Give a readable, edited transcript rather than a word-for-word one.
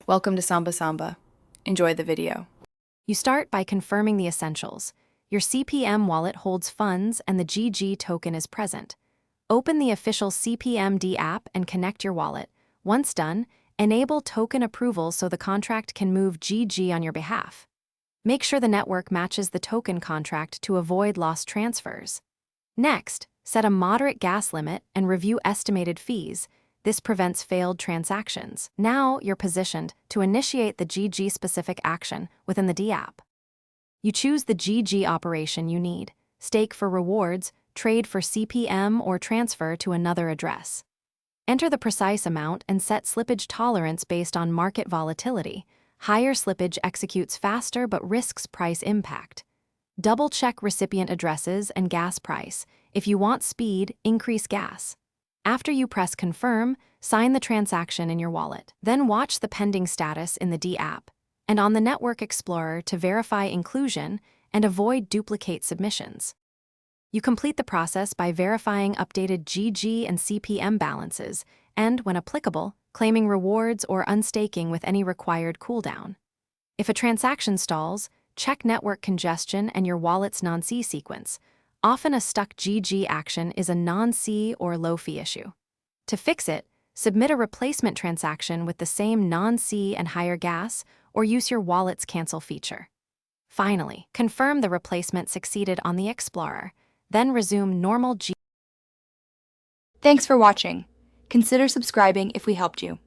Welcome to Samba Samba. Enjoy the video. You start by confirming the essentials. Your CPM wallet holds funds and the GG token is present. Open the official CPMD app and connect your wallet. Once done, enable token approval so the contract can move GG on your behalf. Make sure the network matches the token contract to avoid lost transfers. Next, set a moderate gas limit and review estimated fees. This prevents failed transactions. Now you're positioned to initiate the GG-specific action within the D app. You choose the GG operation you need: stake for rewards, trade for CPM, or transfer to another address. Enter the precise amount and set slippage tolerance based on market volatility. Higher slippage executes faster but risks price impact. Double-check recipient addresses and gas price. If you want speed, increase gas. After you press confirm, sign the transaction in your wallet. Then watch the pending status in the D app and on the Network Explorer to verify inclusion and avoid duplicate submissions. You complete the process by verifying updated GG and CPM balances and, when applicable, claiming rewards or unstaking with any required cooldown. If a transaction stalls, check network congestion and your wallet's non-C sequence. Often a stuck GG action is a non-C or low-fee issue. To fix it, submit a replacement transaction with the same non-C and higher gas, or use your wallet's cancel feature. Finally, confirm the replacement succeeded on the Explorer, then resume normal GG. Thanks for watching. Consider subscribing if we helped you.